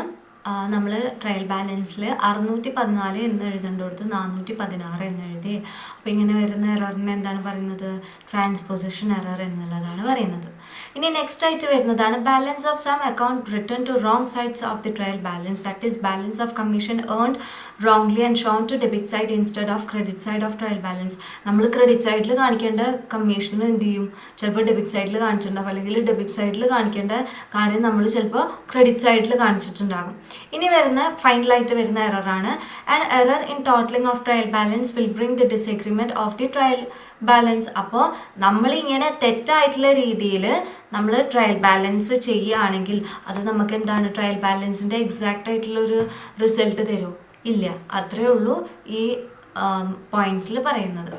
നമ്മൾ ട്രയൽ ബാലൻസിൽ 614 എന്ന് എഴുതേണ്ടടുത്ത് 416 എന്ന് എഴുതി. അപ്പോൾ ഇങ്ങനെ വരുന്ന എററിനെ എന്താണ് പറയുന്നത്, ട്രാൻസ്പോസിഷൻ എറർ എന്നുള്ളതാണ് പറയുന്നത്. ഇനി നെക്സ്റ്റ് ആയിട്ട് വരുന്നതാണ് balance of some account written to wrong sides of the trial balance, that is balance of commission earned wrongly and shown to debit side instead of credit side of trial balance. നമ്മൾ ക്രെഡിറ്റ് സൈഡിൽ കാണിക്കേണ്ട കമ്മീഷൻ എന്ത് ചെയ്യും, ചിലപ്പോൾ ഡെബിറ്റ് സൈഡിൽ കാണിച്ചിട്ടുണ്ടാവും, അല്ലെങ്കിൽ ഡെബിറ്റ് സൈഡിൽ കാണിക്കേണ്ട കാര്യം നമ്മൾ ചിലപ്പോൾ ക്രെഡിറ്റ് സൈഡിൽ കാണിച്ചിട്ടുണ്ടാകും. ഇനി വരുന്ന ഫൈനലായിട്ട് വരുന്ന എററാണ് an error in totalling of trial balance will bring the disagreement of the trial balance. അപ്പോൾ നമ്മളിങ്ങനെ തെറ്റായിട്ടുള്ള രീതിയിൽ നമ്മൾ ട്രയൽ ബാലൻസ് ചെയ്യുകയാണെങ്കിൽ അത് നമുക്ക് എന്താണ്, ട്രയൽ ബാലൻസിൻ്റെ എക്സാക്റ്റ് ആയിട്ടുള്ളൊരു റിസൾട്ട് തരൂ, ഇല്ല. അത്രയേ ഉള്ളൂ ഈ പോയിന്റ്സിൽ പറയുന്നത്.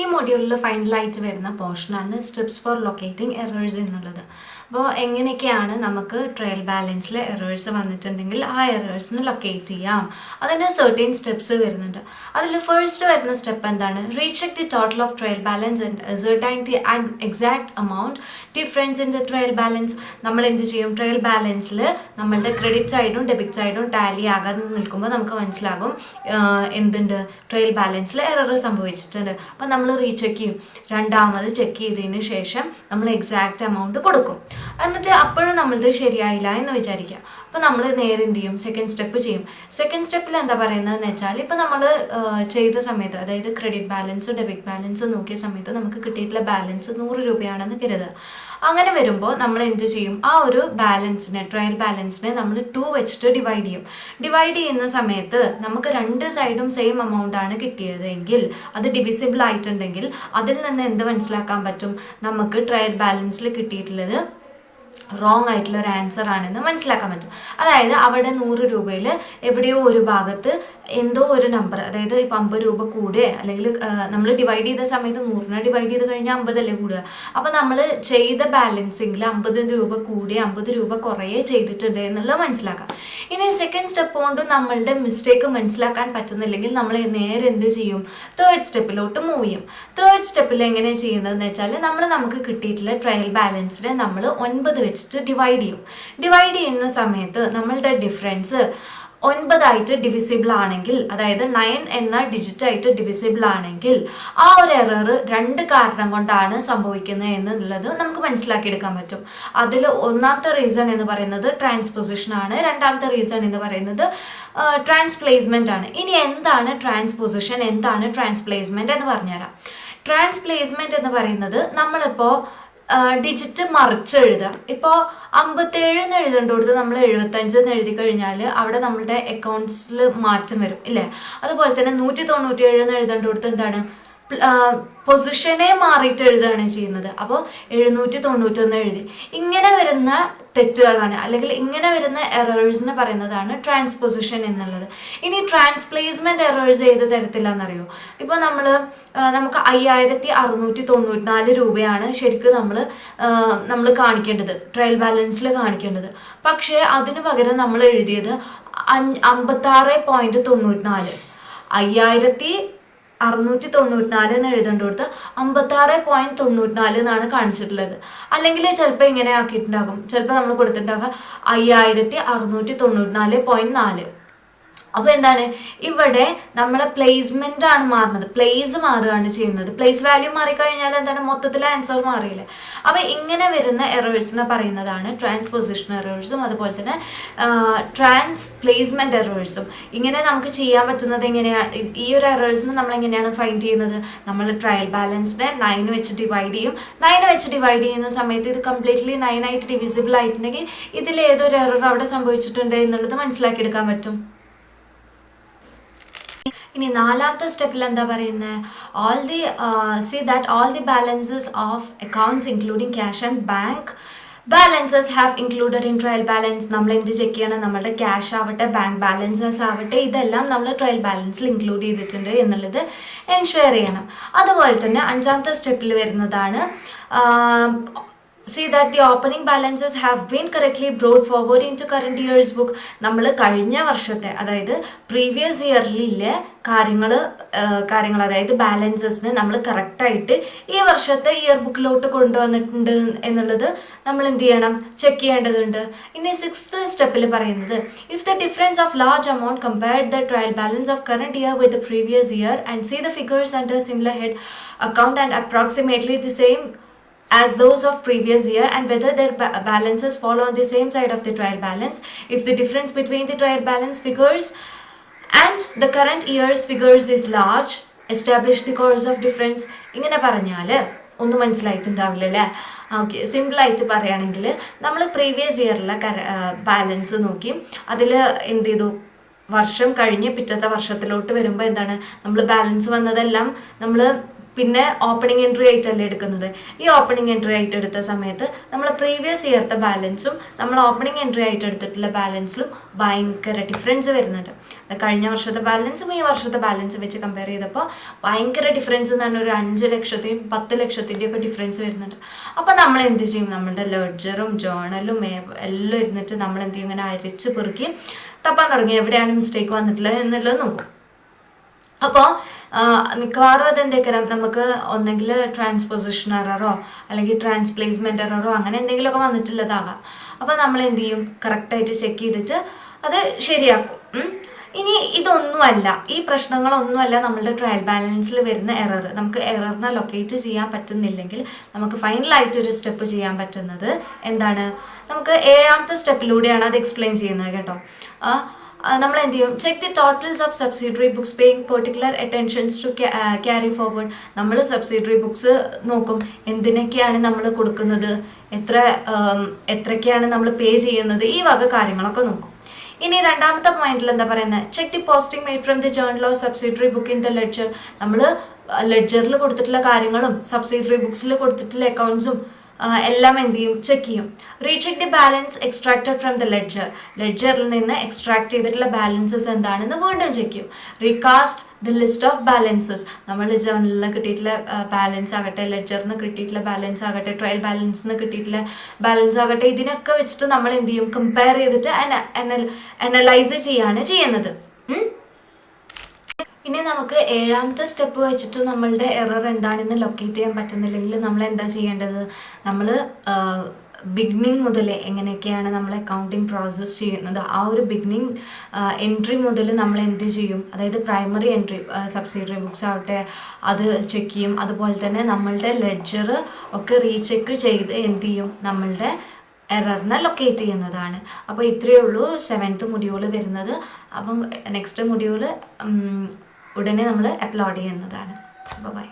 ഈ മൊഡ്യൂളിൽ ഫൈനലായിട്ട് വരുന്ന പോർഷനാണ് സ്റ്റെപ്സ് ഫോർ ലൊക്കേറ്റിംഗ് എറേഴ്സ് എന്നുള്ളത്. അപ്പോൾ എങ്ങനെയൊക്കെയാണ് നമുക്ക് ട്രയൽ ബാലൻസിൽ എറേഴ്സ് വന്നിട്ടുണ്ടെങ്കിൽ ആ എറേഴ്സിന് ലൊക്കേറ്റ് ചെയ്യാം, അതിന് സെർട്ടൈൻ സ്റ്റെപ്സ് വരുന്നുണ്ട്. അതിൽ ഫസ്റ്റ് വരുന്ന സ്റ്റെപ്പ് എന്താണ്, recheck the total of trial balance and certain the exact amount difference in the trial balance. നമ്മൾ എന്ത് ചെയ്യും, ട്രയൽ ബാലൻസിൽ നമ്മളുടെ ക്രെഡിറ്റ് സൈഡും ഡെബിറ്റ് സൈഡും ടാലി ആകാതെ നിൽക്കുമ്പോൾ നമുക്ക് മനസ്സിലാകും എന്തുണ്ട്, ട്രയൽ ബാലൻസിൽ എറർ സംഭവിച്ചിട്ടുണ്ട്. അപ്പോൾ നമ്മൾ റീചെക്ക് ചെയ്യും, രണ്ടാമത് ചെക്ക് ചെയ്തതിന് ശേഷം നമ്മൾ എക്സാക്റ്റ് എമൗണ്ട് കൊടുക്കും. എന്നിട്ട് അപ്പോഴും നമ്മളത് ശരിയായില്ല എന്ന് വിചാരിക്കുക. അപ്പോൾ നമ്മൾ നേരെ എന്ത് ചെയ്യും, സെക്കൻഡ് സ്റ്റെപ്പ് ചെയ്യും. സെക്കൻഡ് സ്റ്റെപ്പിൽ എന്താ പറയുന്നതെന്ന് വെച്ചാൽ, ഇപ്പോൾ നമ്മൾ ചെയ്ത സമയത്ത്, അതായത് ക്രെഡിറ്റ് ബാലൻസ് ഡെബിറ്റ് ബാലൻസ് നോക്കിയ സമയത്ത് നമുക്ക് കിട്ടിയിട്ടുള്ള ബാലൻസ് 100 രൂപയാണെന്ന് കരുതുക. അങ്ങനെ വരുമ്പോൾ നമ്മൾ എന്ത് ചെയ്യും, ആ ഒരു ബാലൻസിനെ, ട്രയൽ ബാലൻസിനെ നമ്മൾ 2 വെച്ചിട്ട് ഡിവൈഡ് ചെയ്യും. ഡിവൈഡ് ചെയ്യുന്ന സമയത്ത് നമുക്ക് രണ്ട് സൈഡും സെയിം എമൗണ്ട് ആണ് കിട്ടിയതെങ്കിൽ, അത് ഡിവിസിബിൾ ആയിട്ടുണ്ടെങ്കിൽ അതിൽ നിന്ന് എന്ത് മനസ്സിലാക്കാൻ പറ്റും, നമുക്ക് ട്രയൽ ബാലൻസിൽ കിട്ടിയിട്ടുള്ളത് റോങ് ആയിട്ടുള്ള ഒരു ആൻസർ ആണെന്ന് മനസ്സിലാക്കാൻ പറ്റും. അതായത് അവിടെ 100 രൂപയിൽ എവിടെയോ ഒരു ഭാഗത്ത് എന്തോ ഒരു നമ്പർ, അതായത് ഇപ്പം 50 രൂപ കൂടുക, അല്ലെങ്കിൽ നമ്മൾ ഡിവൈഡ് ചെയ്ത സമയത്ത് 100നെ ഡിവൈഡ് ചെയ്ത് കഴിഞ്ഞാൽ 50 അല്ലേ കൂടുക. അപ്പം നമ്മൾ ചെയ്ത ബാലൻസിങ്ങിൽ 50 രൂപ കൂടി 50 രൂപ കുറേ ചെയ്തിട്ടുണ്ട് എന്നുള്ളത് മനസ്സിലാക്കാം. ഇനി സെക്കൻഡ് സ്റ്റെപ്പ് കൊണ്ട് നമ്മളുടെ മിസ്റ്റേക്ക് മനസ്സിലാക്കാൻ പറ്റുന്നില്ലെങ്കിൽ നമ്മൾ നേരെ എന്ത് ചെയ്യും, തേർഡ് സ്റ്റെപ്പിലോട്ട് മൂവ് ചെയ്യും. തേർഡ് സ്റ്റെപ്പിൽ എങ്ങനെ ചെയ്യുന്നതെന്ന് വെച്ചാൽ, നമുക്ക് കിട്ടിയിട്ടുള്ള ട്രയൽ ബാലൻസിനെ നമ്മൾ 9 വെച്ചിട്ട് ഡിവൈഡ് ചെയ്യും. ഡിവൈഡ് ചെയ്യുന്ന സമയത്ത് നമ്മളുടെ ഡിഫറൻസ് 9 ആയിട്ട് ഡിവിസിബിൾ ആണെങ്കിൽ, അതായത് 9 എന്ന ഡിജിറ്റ് ആയിട്ട് ഡിവിസിബിൾ ആണെങ്കിൽ ആ ഒരു എറർ 2 കാരണം കൊണ്ടാണ് സംഭവിക്കുന്നത് എന്നുള്ളത് നമുക്ക് മനസ്സിലാക്കിയെടുക്കാൻ പറ്റും. അതിൽ ഒന്നാമത്തെ റീസൺ എന്ന് പറയുന്നത് ട്രാൻസ്പൊസിഷൻ ആണ്, രണ്ടാമത്തെ റീസൺ എന്ന് പറയുന്നത് ട്രാൻസ്പ്ലേസ്മെന്റ് ആണ്. ഇനി എന്താണ് ട്രാൻസ്പൊസിഷൻ, എന്താണ് ട്രാൻസ്പ്ലേസ്മെന്റ് എന്ന് പറഞ്ഞുതരാം. ട്രാൻസ്പ്ലേസ്മെന്റ് എന്ന് പറയുന്നത്, നമ്മളിപ്പോൾ ഡിജിറ്റ് മറിച്ചെഴുതുക. ഇപ്പോൾ 57 എന്ന് എഴുതേണ്ട കൊടുത്ത് നമ്മൾ 75 എന്ന് എഴുതി കഴിഞ്ഞാൽ അവിടെ നമ്മളുടെ അക്കൗണ്ട്സിൽ മാറ്റം വരും ഇല്ലേ. അതുപോലെ തന്നെ 197 എന്ന് എഴുതേണ്ട കൊടുത്ത് എന്താണ്, പൊസിഷനെ മാറിയിട്ട് എഴുതുകയാണ് ചെയ്യുന്നത്. അപ്പോൾ 791 എഴുതി. ഇങ്ങനെ വരുന്ന തെറ്റുകളാണ് അല്ലെങ്കിൽ ഇങ്ങനെ വരുന്ന എറേഴ്സിന് പറയുന്നതാണ് ട്രാൻസ്പൊസിഷൻ എന്നുള്ളത്. ഇനി ട്രാൻസ്പ്ലേസ്മെന്റ് എറേഴ്സ് ഏത് തരത്തിലാണെന്നറിയോ? ഇപ്പോൾ നമുക്ക് 5694 രൂപയാണ് ശരിക്കും നമ്മൾ കാണിക്കേണ്ടത്, ട്രയൽ ബാലൻസിൽ കാണിക്കേണ്ടത്. പക്ഷേ അതിന് പകരം നമ്മൾ എഴുതിയത് 56.94, 5694 എന്ന് എഴുതേണ്ടടുത്ത് 56.94 എന്നാണ് കാണിച്ചിട്ടുള്ളത്. അല്ലെങ്കിൽ ചിലപ്പോൾ ഇങ്ങനെ ആക്കിയിട്ടുണ്ടാകും, ചിലപ്പോൾ നമ്മൾ കൊടുത്തിട്ടുണ്ടാകുക 5694.4. അപ്പോൾ എന്താണ് ഇവിടെ നമ്മളെ പ്ലേസ്മെന്റ് ആണ് മാറുന്നത്, പ്ലേസ് മാറുകയാണ് ചെയ്യുന്നത്. പ്ലേസ് വാല്യൂ മാറിക്കഴിഞ്ഞാൽ എന്താണ് മൊത്തത്തിൽ ആൻസർ മാറിയില്ലേ? അപ്പോൾ ഇങ്ങനെ വരുന്ന എറേഴ്സിനെ പറയുന്നതാണ് ട്രാൻസ്പൊസിഷൻ എറേഴ്സും അതുപോലെ തന്നെ ട്രാൻസ്പ്ലേസ്മെന്റ് എറേഴ്സും. ഇങ്ങനെ നമുക്ക് ചെയ്യാൻ പറ്റുന്നത് എങ്ങനെയാണ്? ഈ ഒരു എറേഴ്സിന് നമ്മൾ എങ്ങനെയാണ് ഫൈൻഡ് ചെയ്യുന്നത്? നമ്മൾ ട്രയൽ ബാലൻസിനെ 9 വെച്ച് ഡിവൈഡ് ചെയ്യും. 9 വെച്ച് ഡിവൈഡ് ചെയ്യുന്ന സമയത്ത് ഇത് കംപ്ലീറ്റ്ലി 9 ആയിട്ട് ഡിവിസിബിൾ ആയിട്ടുണ്ടെങ്കിൽ ഇതിൽ ഏതൊരു എറർ അവിടെ സംഭവിച്ചിട്ടുണ്ട് എന്നുള്ളത് മനസ്സിലാക്കിയെടുക്കാൻ പറ്റും. ഇനി നാലാമത്തെ സ്റ്റെപ്പിൽ എന്താ പറയുന്നത്? see that all the balances of accounts including cash and bank balances have included in trial balance. നമ്മൾ എന്ത് ചെക്ക് ചെയ്യണം? നമ്മുടെ ക്യാഷ് ആവട്ടെ ബാങ്ക് ബാലൻസസ് ആവട്ടെ ഇതെല്ലാം നമ്മൾ ട്രയൽ ബാലൻസിൽ ഇൻക്ലൂഡ് ചെയ്തിട്ടുണ്ട് എന്നുള്ളത് എൻഷുവർ ചെയ്യണം. അതുപോലെ തന്നെ അഞ്ചാമത്തെ സ്റ്റെപ്പിൽ വരുന്നതാണ് see that the opening balances have been correctly brought forward into current year's book. നമ്മൾ കഴിഞ്ഞ വർഷത്തെ അതായത് പ്രീവിയസ് ഇയറിലെ കാര്യങ്ങൾ അതായത് ബാലൻസസിന് നമ്മൾ കറക്റ്റായിട്ട് ഈ വർഷത്തെ ഇയർ ബുക്കിലോട്ട് കൊണ്ടുവന്നിട്ടുണ്ട് എന്നുള്ളത് നമ്മൾ എന്ത് ചെയ്യണം? ചെക്ക് ചെയ്യേണ്ടതുണ്ട്. ഇനി 6th സ്റ്റെപ്പിൽ പറയുന്നത് if the difference of large amount compared the trial balance of current year with the previous year and see the figures under similar head account and approximately the same as those of previous year and whether their balances fall on the same side of the trial balance. If the difference between the trial balance figures and the current year's figures is large, establish the cause of difference. ഇങ്ങനെ പറഞ്ഞാൽ ഒന്നും മനസ്സിലായിട്ടുണ്ടാവില്ലല്ലേ? ഓക്കെ, സിമ്പിളായിട്ട് പറയുകയാണെങ്കിൽ നമ്മൾ പ്രീവിയസ് ഇയറിലെ ബാലൻസ് നോക്കി അതിൽ എന്ത് ചെയ്തു? വർഷം കഴിഞ്ഞ് പിറ്റത്തെ വർഷത്തിലോട്ട് വരുമ്പോൾ എന്താണ് നമ്മൾ ബാലൻസ് വന്നതെല്ലാം നമ്മൾ പിന്നെ ഓപ്പണിംഗ് എൻട്രി ആയിട്ടല്ലേ എടുക്കുന്നത്. ഈ ഓപ്പണിംഗ് എൻട്രി ആയിട്ട് എടുത്ത സമയത്ത് നമ്മൾ പ്രീവിയസ് ഇയർത്തെ ബാലൻസും നമ്മൾ ഓപ്പണിംഗ് എൻട്രി ആയിട്ട് എടുത്തിട്ടുള്ള ബാലൻസിലും ഭയങ്കര ഡിഫറൻസ് വരുന്നുണ്ട്. കഴിഞ്ഞ വർഷത്തെ ബാലൻസും ഈ വർഷത്തെ ബാലൻസ് വെച്ച് കമ്പയർ ചെയ്തപ്പോൾ ഭയങ്കര ഡിഫറൻസ് എന്ന് പറഞ്ഞാൽ ഒരു 5 ലക്ഷത്തിൻ്റെയും 10 ലക്ഷത്തിൻ്റെയും ഒക്കെ ഡിഫറൻസ് വരുന്നുണ്ട്. അപ്പോൾ നമ്മൾ എന്ത് ചെയ്യും? നമ്മുടെ ലെഡ്ജറും ജേർണലും എല്ലാം ഇരുന്നിട്ട് നമ്മൾ എന്ത് ചെയ്യും? ഇങ്ങനെ അരിച്ച് പെറുക്കി തപ്പാൻ തുടങ്ങി എവിടെയാണ് മിസ്റ്റേക്ക് വന്നിട്ടുള്ളത് എന്നുള്ളത് നോക്കും. അപ്പോൾ മിക്കവാറും അതെന്തൊക്കെ നമുക്ക് ഒന്നെങ്കിൽ ട്രാൻസ്പൊസിഷൻ എററോ അല്ലെങ്കിൽ ട്രാൻസ്പ്ലേസ്മെന്റ് എററോ അങ്ങനെ എന്തെങ്കിലുമൊക്കെ വന്നിട്ടുള്ളതാകാം. അപ്പോൾ നമ്മൾ എന്ത് ചെയ്യും? കറക്റ്റായിട്ട് ചെക്ക് ചെയ്തിട്ട് അത് ശരിയാക്കും. ഇനി ഇതൊന്നുമല്ല, ഈ പ്രശ്നങ്ങളൊന്നുമല്ല നമ്മളുടെ ട്രയൽ ബാലൻസിൽ വരുന്ന എറർ. നമുക്ക് എററിനെ ലൊക്കേറ്റ് ചെയ്യാൻ പറ്റുന്നില്ലെങ്കിൽ നമുക്ക് ഫൈനലായിട്ടൊരു സ്റ്റെപ്പ് ചെയ്യാൻ പറ്റുന്നത് എന്താണ്? നമുക്ക് 7ാമത്തെ സ്റ്റെപ്പിലൂടെയാണ് അത് എക്സ്പ്ലെയിൻ ചെയ്യുന്നത് കേട്ടോ. നമ്മൾ എന്ത് ചെയ്യും? Check the totals of subsidiary books paying particular attentions to carry forward. നമ്മൾ സബ്സിഡറി ബുക്സ് നോക്കും, എന്തിനൊക്കെയാണ് നമ്മൾ കൊടുക്കുന്നത്, എത്രയൊക്കെയാണ് നമ്മൾ പേ ചെയ്യുന്നത്, ഈ വക കാര്യങ്ങളൊക്കെ നോക്കും. ഇനി 2ാമത്തെ പോയിന്റിൽ എന്താ പറയുന്നത്? Check the posting made from the journal of subsidiary book in the ledger. നമ്മൾ ലെഡ്ജറിൽ കൊടുത്തിട്ടുള്ള കാര്യങ്ങളും സബ്സിഡറി ബുക്സിൽ കൊടുത്തിട്ടുള്ള അക്കൗണ്ട്സും എല്ലാം എന്ത് ചെയ്യും? ചെക്ക് ചെയ്യും. Recheck the balance extracted from the ലെഡ്ജറിൽ നിന്ന് എക്സ്ട്രാക്ട് ചെയ്തിട്ടുള്ള ബാലൻസസ് എന്താണെന്ന് വീണ്ടും ചെക്ക് ചെയ്യും. Recast the list of balances. നമ്മൾ ജേർണലിൽ കിട്ടിയിട്ടുള്ള ബാലൻസ് ആകട്ടെ, ലെഡ്ജറിന് കിട്ടിയിട്ടുള്ള ബാലൻസ് ആകട്ടെ, ട്രയൽ ബാലൻസിന് കിട്ടിയിട്ടുള്ള ബാലൻസ് ആകട്ടെ, ഇതിനൊക്കെ വെച്ചിട്ട് നമ്മൾ എന്ത് ചെയ്യും? കമ്പയർ ചെയ്തിട്ട് അനലൈസ് ചെയ്യാണ് ചെയ്യുന്നത്. ഇനി നമുക്ക് 7ാമത്തെ സ്റ്റെപ്പ് വെച്ചിട്ട് നമ്മളുടെ എറർ എന്താണെന്ന് ലൊക്കേറ്റ് ചെയ്യാൻ പറ്റുന്നില്ലെങ്കിൽ നമ്മൾ എന്താ ചെയ്യേണ്ടത്? നമ്മൾ ബിഗിനിങ് മുതൽ എങ്ങനെയൊക്കെയാണ് നമ്മൾ അക്കൗണ്ടിങ് പ്രോസസ്സ് ചെയ്യുന്നത് ആ ഒരു ബിഗിനിങ് എൻട്രി മുതൽ നമ്മൾ എന്ത് ചെയ്യും? അതായത് പ്രൈമറി എൻട്രി സബ്സിഡറി ബുക്സ് ആവട്ടെ അത് ചെക്ക് ചെയ്യും. അതുപോലെ തന്നെ നമ്മളുടെ ലെഡ്ജർ ഒക്കെ റീചെക്ക് ചെയ്ത് എന്ത് ചെയ്യും? നമ്മളുടെ എററിനെ ലൊക്കേറ്റ് ചെയ്യുന്നതാണ്. അപ്പോൾ ഇത്രയേ ഉള്ളൂ 7th മൊഡ്യൂൾ വരുന്നത്. അപ്പം നെക്സ്റ്റ് മൊഡ്യൂൾ ഉടനെ നമ്മൾ അപ്ലോഡ് ചെയ്യുന്നതാണ്. ബൈ.